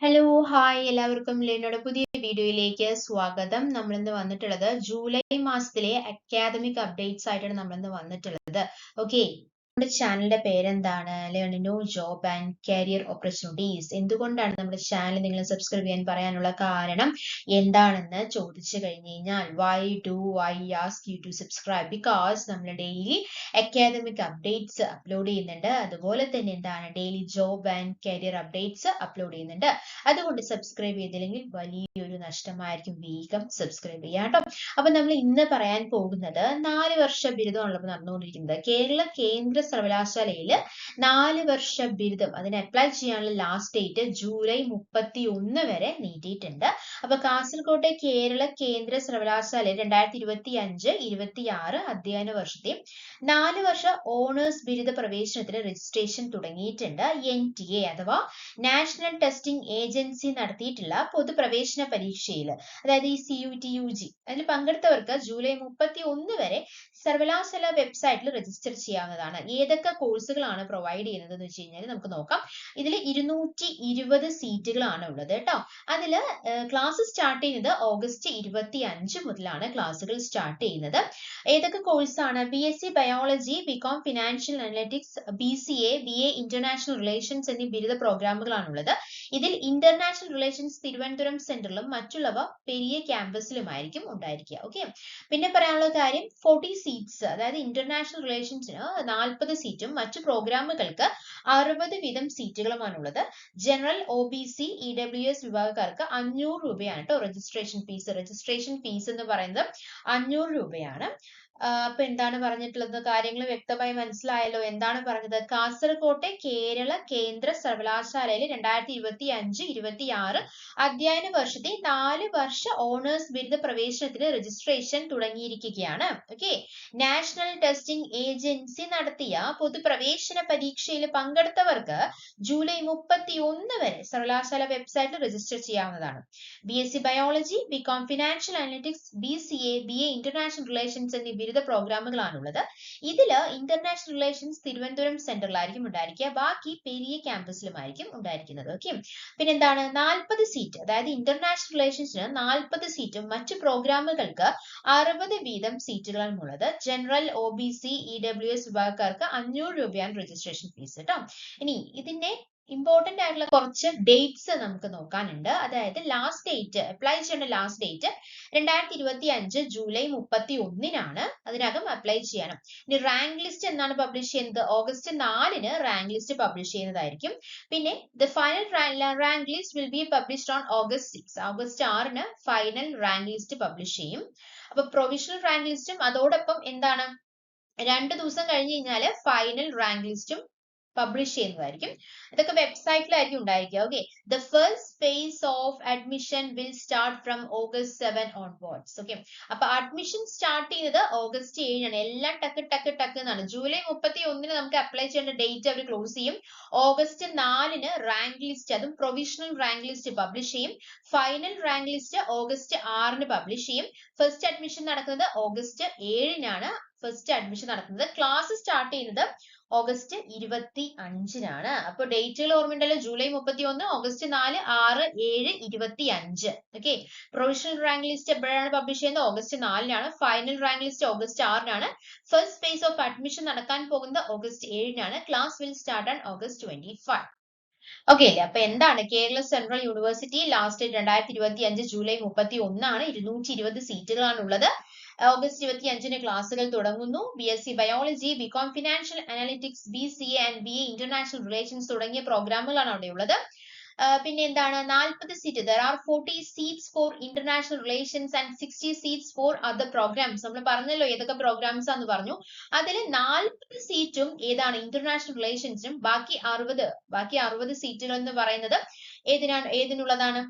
Hello hi എല്ലാവർക്കും ലേണയുടെ പുതിയ വീഡിയോയിലേക്ക് സ്വാഗതം. നമ്മളിന്ന് വന്നിട്ടുള്ളത് ജൂലൈ മാസത്തിലെ അക്കാദമിക് അപ്ഡേറ്റ്സ് ആയിട്ടാണ് നമ്മളിന്ന് വന്നിട്ടുള്ളത്. ഓക്കെ, നമ്മുടെ ചാനലിന്റെ പേരെന്താണ്? Learn new job and career opportunities. എന്തുകൊണ്ടാണ് നമ്മുടെ ചാനൽ നിങ്ങൾ സബ്സ്ക്രൈബ് ചെയ്യാൻ പറയാനുള്ള കാരണം എന്താണെന്ന് ചോദിച്ചു കഴിഞ്ഞു കഴിഞ്ഞാൽ why do I ask you to subscribe? Because നമ്മൾ ഡെയിലി അക്കാദമിക് അപ്ഡേറ്റ്സ് അപ്ലോഡ് ചെയ്യുന്നുണ്ട്. അതുപോലെ തന്നെ എന്താണ് daily job and career updates upload ചെയ്യുന്നുണ്ട്. അതുകൊണ്ട് സബ്സ്ക്രൈബ് ചെയ്തില്ലെങ്കിൽ വലിയൊരു നഷ്ടമായിരിക്കും. വേഗം സബ്സ്ക്രൈബ് ചെയ്യാം കേട്ടോ. അപ്പൊ നമ്മൾ ഇന്ന് പറയാൻ പോകുന്നത് 4 വർഷ ബിരുദമാണല്ലോ നടന്നുകൊണ്ടിരിക്കുന്നത്. കേരള കേന്ദ്ര സർവകലാശാലയിൽ 4 വർഷ ബിരുദം അതിന് അപ്ലൈ ചെയ്യാനുള്ള ലാസ്റ്റ് ഡേറ്റ് ജൂലൈ 31 വരെ നീട്ടിയിട്ടുണ്ട്. അപ്പൊ കാസർകോട്ടെ കേരള കേന്ദ്ര സർവകലാശാലയിൽ 2025-26 അധ്യയന വർഷത്തെ 4 വർഷ ഓണേഴ്സ് ബിരുദ പ്രവേശനത്തിന് രജിസ്ട്രേഷൻ തുടങ്ങിയിട്ടുണ്ട്. NTA അഥവാ നാഷണൽ ടെസ്റ്റിംഗ് ഏജൻസി നടത്തിയിട്ടുള്ള പൊതുപ്രവേശന പരീക്ഷയിൽ, അതായത് ഈ CUT-UG അതിൽ പങ്കെടുത്തവർക്ക് ജൂലൈ 31 വരെ സർവകലാശാല വെബ്സൈറ്റിൽ രജിസ്റ്റർ ചെയ്യാവുന്നതാണ്. ഏതൊക്കെ കോഴ്സുകളാണ് പ്രൊവൈഡ് ചെയ്യുന്നത് എന്ന് വെച്ച് കഴിഞ്ഞാൽ നമുക്ക് നോക്കാം. ഇതിൽ 220 സീറ്റുകളാണ് ഉള്ളത് കേട്ടോ. അതില് ക്ലാസ് സ്റ്റാർട്ട് ചെയ്യുന്നത് ഓഗസ്റ്റ് 25 മുതലാണ് ക്ലാസ്സുകൾ സ്റ്റാർട്ട് ചെയ്യുന്നത്. ഏതൊക്കെ കോഴ്സാണ്? BSc biology, BCom financial analytics, BCA, BA international relations എന്നീ ബിരുദ പ്രോഗ്രാമുകളാണുള്ളത്. ഇതിൽ ഇന്റർനാഷണൽ റിലേഷൻസ് തിരുവനന്തപുരം സെന്ററിലും മറ്റുള്ളവ പെരിയ ക്യാമ്പസിലുമായിരിക്കും ഉണ്ടായിരിക്കുക. ഓക്കെ, പിന്നെ പറയാനുള്ള കാര്യം 40 സീറ്റ്സ്, അതായത് ഇന്റർനാഷണൽ റിലേഷൻസിന് 40 സീറ്റും മറ്റു പ്രോഗ്രാമുകൾക്ക് 60 വീതം സീറ്റുകളുമാണുള്ളത്. ജനറൽ, OBC, EWS വിഭാഗക്കാർക്ക് 500 രൂപയാണ് കേട്ടോ രജിസ്ട്രേഷൻ ഫീസ്. രജിസ്ട്രേഷൻ ഫീസ് എന്ന് പറയുന്നത് 500 രൂപയാണ്. അപ്പൊ എന്താണ് പറഞ്ഞിട്ടുള്ളത്? കാര്യങ്ങൾ വ്യക്തമായി മനസ്സിലായല്ലോ. എന്താണ് പറഞ്ഞത്? കാസർകോട്ടെ കേരള കേന്ദ്ര സർവകലാശാലയിൽ 2025-26 അധ്യയന വർഷത്തെ 4 വർഷ ഓണേഴ്സ് ബിരുദ പ്രവേശനത്തിന് രജിസ്ട്രേഷൻ തുടങ്ങിയിരിക്കുകയാണ്. ഓക്കെ, നാഷണൽ ടെസ്റ്റിംഗ് ഏജൻസി നടത്തിയ പൊതുപ്രവേശന പരീക്ഷയിൽ പങ്കെടുത്തവർക്ക് ജൂലൈ 31 വരെ സർവകലാശാല വെബ്സൈറ്റിൽ രജിസ്റ്റർ ചെയ്യാവുന്നതാണ്. BSc biology, BCom financial analytics, BCA, BA international relations എന്നീ ബിരുദ പ്രോഗ്രാമുകളാണുള്ളത്. ഇതില് ഇന്റർനാഷണൽ റിലേഷൻസ് തിരുവനന്തപുരം സെന്ററിലായിരിക്കും ഉണ്ടായിരിക്കുക. ബാക്കി പെരിയ ക്യാമ്പസിലുമായിരിക്കും ഉണ്ടായിരിക്കുന്നത്. ഓക്കെ, പിന്നെ എന്താണ്? 40 സീറ്റ്, അതായത് ഇന്റർനാഷണൽ റിലേഷൻസിന് 40 സീറ്റും മറ്റു പ്രോഗ്രാമുകൾക്ക് 60 വീതം സീറ്റുകളുമുള്ളത്. ജനറൽ, OBC, EWS വിഭാഗക്കാർക്ക് 500 രൂപയാണ് രജിസ്ട്രേഷൻ ഫീസ് കേട്ടോ. ഇനി ഇതിന്റെ ഇമ്പോർട്ടന്റ് ആയിട്ടുള്ള കുറച്ച് ഡേറ്റ്സ് നമുക്ക് നോക്കാനുണ്ട്. അതായത് ലാസ്റ്റ് ഡേറ്റ്, അപ്ലൈ ചെയ്യേണ്ട ലാസ്റ്റ് ഡേറ്റ് 2025 ജൂലൈ 31 അതിനകം അപ്ലൈ ചെയ്യണം. ഇനി റാങ്ക് ലിസ്റ്റ് എന്നാണ് പബ്ലിഷ് ചെയ്യുന്നത്? ഓഗസ്റ്റ് 4 റാങ്ക് ലിസ്റ്റ് പബ്ലിഷ് ചെയ്യുന്നതായിരിക്കും. പിന്നെ the final rank list will be published on August 6. August 6 final rank list publish ചെയ്യും. അപ്പൊ പ്രൊവിഷണൽ റാങ്ക് ലിസ്റ്റും അതോടൊപ്പം എന്താണ് 2 ദിവസം കഴിഞ്ഞ് കഴിഞ്ഞാൽ ഫൈനൽ റാങ്ക് ലിസ്റ്റും പബ്ലിഷ് ചെയ്യുന്നതായിരിക്കും. ഇതൊക്കെ വെബ്സൈറ്റിലായിരിക്കും ഉണ്ടായിരിക്കുക. Okay, the first phase of admission will start from August 7 onwards. Okay, അപ്പൊ അഡ്മിഷൻ സ്റ്റാർട്ട് ചെയ്യുന്നത് ഓഗസ്റ്റ് 7 എല്ലാം ടക്ക് ടക്ക് ടക്ക് എന്നാണ്. ജൂലൈ 31 നമുക്ക് അപ്ലൈ ചെയ്യേണ്ട ഡേറ്റ് അവർ ക്ലോസ് ചെയ്യും. ഓഗസ്റ്റ് 4 റാങ്ക് ലിസ്റ്റ്, അതും പ്രൊവിഷണൽ റാങ്ക് ലിസ്റ്റ് പബ്ലിഷ് ചെയ്യും. Final rank list August 6 publish ചെയ്യും. ഫസ്റ്റ് അഡ്മിഷൻ നടക്കുന്നത് ഓഗസ്റ്റ് 7 ഫസ്റ്റ് അഡ്മിഷൻ നടക്കുന്നത്. ക്ലാസ് സ്റ്റാർട്ട് ചെയ്യുന്നത് ഓഗസ്റ്റ് 25 അപ്പൊ ഡേറ്റുകൾ ഓർമ്മയുണ്ടല്ലോ. July 31, August 4, 6, 7, 25. Okay, provisional rank list എപ്പോഴാണ് പബ്ലിഷ് ചെയ്യുന്നത്? August 4 final rank list August 6 first phase of admission നടക്കാൻ പോകുന്നത് August 7 class will start on August 25. Okay അല്ലേ? അപ്പൊ എന്താണ് Kerala central university last 2025 July 31 220 സീറ്റുകളാണ് ഉള്ളത്. ഓഗസ്റ്റ് 25 ക്ലാസ്സുകൾ തുടങ്ങുന്നു. BSc biology, BCom financial analytics, BCA and BA international relations തുടങ്ങിയ പ്രോഗ്രാമുകളാണ് അവിടെ ഉള്ളത്. പിന്നെ എന്താണ്? 40 seat, there are 40 seats for international relations and 60 seats for other programs. നമ്മൾ പറഞ്ഞല്ലോ ഏതൊക്കെ പ്രോഗ്രാംസ് ആണെന്ന് പറഞ്ഞു. അതിൽ 40 സീറ്റും ഏതാണ്? ഇന്റർനാഷണൽ റിലേഷൻസിനും. ബാക്കി 60 സീറ്റുകൾ എന്ന് പറയുന്നത് ഏതിനുള്ളതാണ്?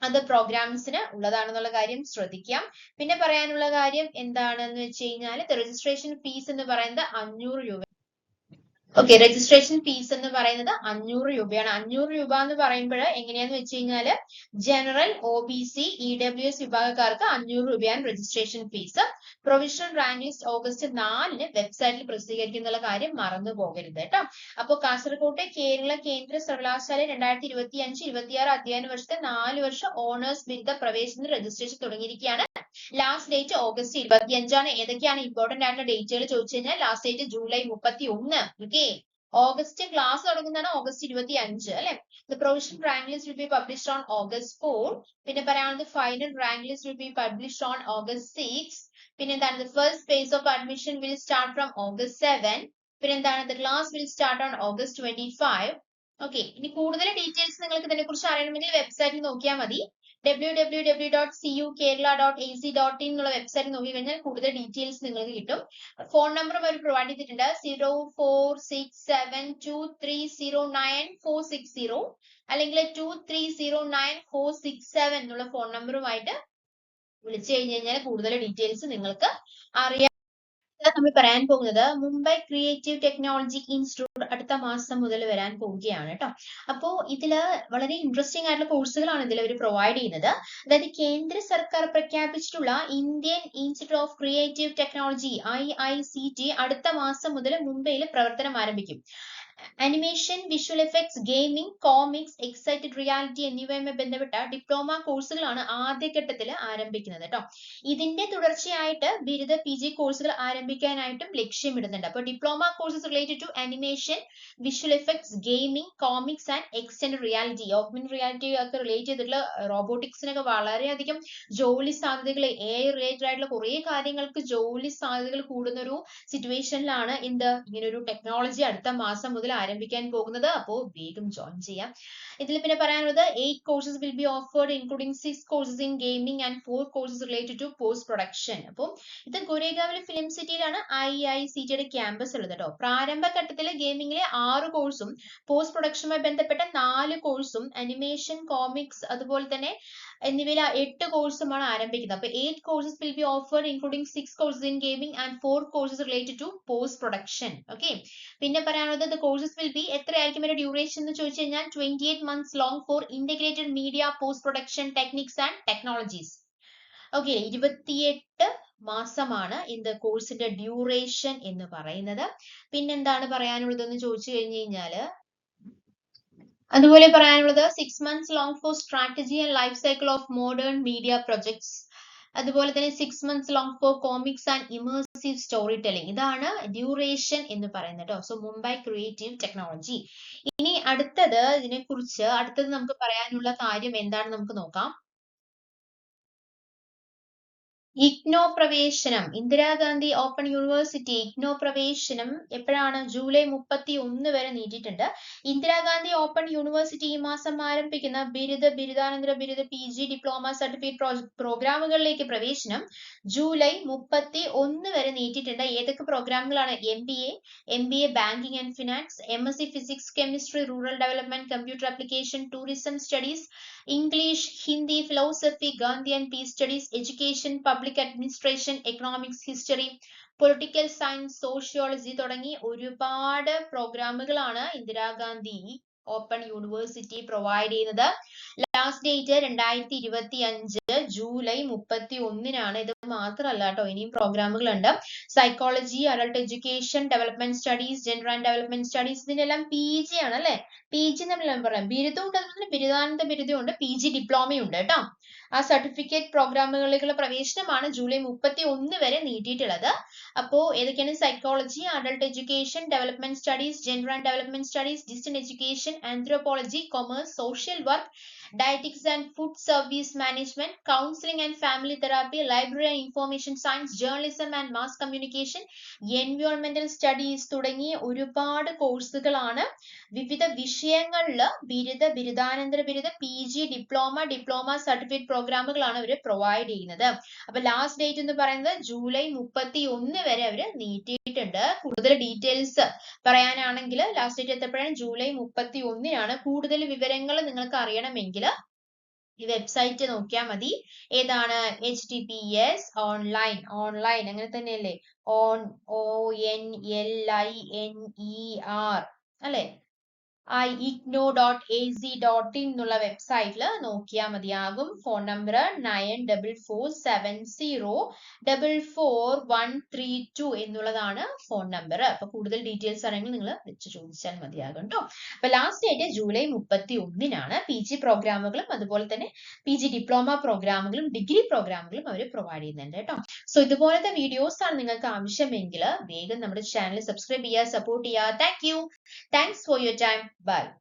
അത് പ്രോഗ്രാംസിന് ഉള്ളതാണെന്നുള്ള കാര്യം ശ്രദ്ധിക്കാം. പിന്നെ പറയാനുള്ള കാര്യം എന്താണെന്ന് വെച്ച് കഴിഞ്ഞാൽ രജിസ്ട്രേഷൻ ഫീസ് എന്ന് പറയുന്നത് 500 രൂപ. ഓക്കെ, രജിസ്ട്രേഷൻ ഫീസ് എന്ന് പറയുന്നത് 500 രൂപയാണ്. 500 രൂപ എന്ന് പറയുമ്പോൾ എങ്ങനെയാന്ന് വെച്ച് കഴിഞ്ഞാല് ജനറൽ, OBC, EWS വിഭാഗക്കാർക്ക് 500 രൂപയാണ് registration fees. Provisional rank list August 4-ന് വെബ്സൈറ്റിൽ പ്രസിദ്ധീകരിക്കുന്ന കാര്യം മറന്നു പോകരുത് കേട്ടോ. അപ്പോൾ കാസർകോട്ടെ കേരള കേന്ദ്ര സർവകലാശാല 2025-26 അധ്യയന വർഷത്തെ 4 വർഷ ഓണേഴ്സ് ബിരുദ പ്രവേശന രജിസ്ട്രേഷൻ തുടങ്ങിയിരിക്കുകയാണ്. ലാസ്റ്റ് ഡേറ്റ് ഓഗസ്റ്റ് 25-ആണ്. ഏതൊക്കെയാണ് ഇമ്പോർട്ടന്റ് ആയിട്ടുള്ള ഡേറ്റുകൾ ചോദിച്ചു കഴിഞ്ഞാൽ last date July 31. Okay, August class തുടങ്ങുന്നതാണ് ഓഗസ്റ്റ് 25 അല്ലെ. The provisional rank list will be published on August 4. പിന്നെ പറയാനുള്ളത് final rank list will be published on August 6. പിന്നെ എന്താണ് first phase of admission will start from August 7. പിന്നെ എന്താണ് the class will start on August 25. Okay, ഇനി കൂടുതൽ details നിങ്ങൾക്ക് ഇതിനെ കുറിച്ച് അറിയണമെങ്കിൽ വെബ്സൈറ്റിൽ നോക്കിയാൽ മതി. www.cukerala.ac.in എന്നുള്ള വെബ്സൈറ്റ് നോക്കി കഴിഞ്ഞാൽ കൂടുതൽ ഡീറ്റെയിൽസ് നിങ്ങൾക്ക് കിട്ടും. ഫോൺ നമ്പർ അവർ പ്രൊവൈഡ് ചെയ്തിട്ടുണ്ട് 0467230940 അല്ലെങ്കിൽ 230947 എന്നുള്ള ഫോൺ നമ്പറുമായിട്ട് വിളിച്ചു കഴിഞ്ഞു കഴിഞ്ഞാൽ കൂടുതൽ ഡീറ്റെയിൽസ് നിങ്ങൾക്ക് അറിയാം. നമ്മൾ പറയാൻ പോകുന്നത് മുംബൈ ക്രിയേറ്റീവ് ടെക്നോളജി ഇൻസ്റ്റിറ്റ്യൂട്ട് അടുത്ത മാസം മുതൽ വരാൻ പോവുകയാണ് കേട്ടോ. അപ്പോ ഇതില് വളരെ ഇൻട്രസ്റ്റിംഗ് ആയിട്ടുള്ള കോഴ്സുകളാണ് ഇതിൽ അവർ പ്രൊവൈഡ് ചെയ്യുന്നത്. അതായത് കേന്ദ്ര സർക്കാർ പ്രഖ്യാപിച്ചിട്ടുള്ള Indian institute of creative technology IICT അടുത്ത മാസം മുതൽ മുംബൈയിൽ പ്രവർത്തനം ആരംഭിക്കും. Animation, visual effects, gaming, comics, excited reality എന്നിവയുമായി ബന്ധപ്പെട്ട ഡിപ്ലോമ കോഴ്സുകളാണ് ആദ്യഘട്ടത്തിൽ ആരംഭിക്കുന്നത് കേട്ടോ. ഇതിന്റെ തുടർച്ചയായിട്ട് ബിരുദ PG കോഴ്സുകൾ ആരംഭിക്കാനായിട്ടും ലക്ഷ്യമിടുന്നുണ്ട്. അപ്പോൾ diploma courses related to animation, visual effects, gaming, comics and extend reality, augmented reality ഒക്കെ റിലേറ്റ് ചെയ്തിട്ടുള്ള റോബോട്ടിക്സിനൊക്കെ വളരെയധികം ജോലി സാധ്യതകൾ, AI റിലേറ്റഡ് ആയിട്ടുള്ള കുറെ കാര്യങ്ങൾക്ക് ജോലി സാധ്യതകൾ കൂടുന്ന ഒരു സിറ്റുവേഷനിലാണ് ഇങ്ങനെ ഒരു ടെക്നോളജി അടുത്ത മാസം മുതൽ ആരംഭിക്കാൻ പോകുന്നത്. അപ്പോൾ വേഗം ജോയിൻ ചെയ്യാം. ഇതിൽ പിന്നെ പറയാനുള്ളത് 8 courses will be offered including 6 courses in gaming and 4 courses related to post production. അപ്പോൾ ഇത് ഗുരേഗാവിലെ ഫിലിം സിറ്റിയിലാണ് IICTയുടെ ക്യാമ്പസ് ഉള്ളത് കേട്ടോ. പ്രാരംഭഘട്ടത്തിൽ ഗെയിമിംഗിലെ 6 കോഴ്സും പോസ്റ്റ് പ്രൊഡക്ഷനുമായി ബന്ധപ്പെട്ട 4 കോഴ്സും അനിമേഷൻ, കോമിക്സ് അതുപോലെ തന്നെ എന്നിവയിൽ 8 കോഴ്സുമാണ് ആരംഭിക്കുന്നത്. അപ്പോൾ 8 courses will be offered including 6 courses in gaming and 4 courses related to post production. Okay, പിന്നെ പറയാനുള്ളത് the courses will be എത്രയായിരിക്കും ഇതിന്റെ ഡ്യൂറേഷൻ എന്ന് ചോദിച്ചു കഴിഞ്ഞാൽ 28 months long for integrated media post production techniques and technologies. Okay, 28 മാസമാണ് இந்த കോഴ്സിന്റെ ഡ്യൂറേഷൻ എന്ന് പറയുന്നത്. പിന്നെന്താണ് പറയാനുള്ളതെന്ന് ചോദിച്ചു കഴിഞ്ഞു കഴിഞ്ഞാല് അതുപോലെ പറയാനുള്ളത് 6 months long for strategy and life cycle of modern media projects. അതുപോലെ തന്നെ 6 months long for comics and immersive storytelling. ഇതാണ് ഡ്യൂറേഷൻ എന്ന് പറയുന്നത് കേട്ടോ. So Mumbai creative technology. ഇനി അടുത്തത് നമുക്ക് പറയാനുള്ള കാര്യം എന്താണെന്ന് നമുക്ക് നോക്കാം. ഇഗ്നോ പ്രവേശനം, ഇന്ദിരാഗാന്ധി ഓപ്പൺ യൂണിവേഴ്സിറ്റി ഇഗ്നോ പ്രവേശനം എപ്പോഴാണ്? ജൂലൈ 31 വരെ നീട്ടിയിട്ടുണ്ട്. ഇന്ദിരാഗാന്ധി ഓപ്പൺ യൂണിവേഴ്സിറ്റി ഈ മാസം ആരംഭിക്കുന്ന ബിരുദാനന്തര ബിരുദ PG ഡിപ്ലോമ സർട്ടിഫിക്കറ്റ് പ്രോഗ്രാമുകളിലേക്ക് പ്രവേശനം ജൂലൈ 31 വരെ നീട്ടിയിട്ടുണ്ട്. ഏതൊക്കെ പ്രോഗ്രാമുകളാണ്? MBA banking and finance, MSc physics chemistry rural development computer application tourism studies, English, Hindi, philosophy, Gandhi and peace studies, education, public administration, economics, history, political science, sociology തുടങ്ങി ഒരുപാട് പ്രോഗ്രാമുകളാണ് ഇന്ദിരാഗാന്ധി ഓപ്പൺ യൂണിവേഴ്സിറ്റി പ്രൊവൈഡ് ചെയ്യുന്നത്. Last date 2025 July 31-നാണ്. ഇത് മാത്രമല്ല കേട്ടോ, ഇനിയും പ്രോഗ്രാമുകളുണ്ട്. Psychology, adult education, development studies, gender and development studies, ഇതിനെല്ലാം PG ആണ് അല്ലെ. PG നമ്മൾ പറയാം, ബിരുദം ഉണ്ട്, അതുപോലെ ബിരുദാനന്ത ബിരുദം ഉണ്ട്, PG ഡിപ്ലോമയും ഉണ്ട് കേട്ടോ. ആ സർട്ടിഫിക്കറ്റ് പ്രോഗ്രാമുകളിലേക്കുള്ള പ്രവേശനമാണ് ജൂലൈ 31 വരെ നീട്ടിയിട്ടുള്ളത്. അപ്പോ ഏതൊക്കെയാണ്? Psychology, adult education, development studies, gender and development studies, distant education, anthropology, commerce, social work, dietetics and food service management, counseling and family therapy, library and information science, journalism and mass communication, environmental studies തുടങ്ങി ഒരുപാട് കോഴ്സുകളാണ് വിവിധ വിഷയങ്ങളിൽ ബിരുദാനന്തര ബിരുദ PG diploma certificate പ്രോഗ്രാമുകളാണ് അവർ provide ചെയ്യുന്നത്. അപ്പൊ last date എന്ന് പറയുന്നത് ജൂലൈ 31 വരെ അവർ നീട്ടിയിട്ടുണ്ട്. കൂടുതൽ ഡീറ്റെയിൽസ് പറയാനാണെങ്കിൽ ലാസ്റ്റ് ഡേറ്റ് എത്തപ്പോഴാണ്? ജൂലൈ 31-നാണ്. കൂടുതൽ വിവരങ്ങൾ നിങ്ങൾക്ക് അറിയണമെങ്കിൽ ഈ വെബ്സൈറ്റ് നോക്കിയാൽ മതി. ഏതാണ്? HTTPS ഓൺലൈൻ അങ്ങനെ തന്നെയല്ലേ? ONLINER അല്ലെ? igno.ac.in എന്നുള്ള വെബ്സൈറ്റിൽ നോക്കിയാൽ മതിയാകും. ഫോൺ നമ്പർ 9447044132 എന്നുള്ളതാണ് ഫോൺ നമ്പർ. അപ്പൊ കൂടുതൽ ഡീറ്റെയിൽസ് ആണെങ്കിൽ നിങ്ങൾ വിളിച്ചു ചോദിച്ചാൽ മതിയാകും കേട്ടോ. അപ്പൊ ലാസ്റ്റ് ഡേറ്റ് ജൂലൈ 31 PG പ്രോഗ്രാമുകളും അതുപോലെ തന്നെ PG ഡിപ്ലോമ പ്രോഗ്രാമുകളും ഡിഗ്രി പ്രോഗ്രാമുകളും അവർ പ്രൊവൈഡ് ചെയ്യുന്നുണ്ട് കേട്ടോ. സോ ഇതുപോലത്തെ വീഡിയോസ് ആണ് നിങ്ങൾക്ക് ആവശ്യമെങ്കിൽ വേഗം നമ്മുടെ ചാനൽ സബ്സ്ക്രൈബ് ചെയ്യുക, സപ്പോർട്ട് ചെയ്യുക. Thank you. Thanks for your time. Bye.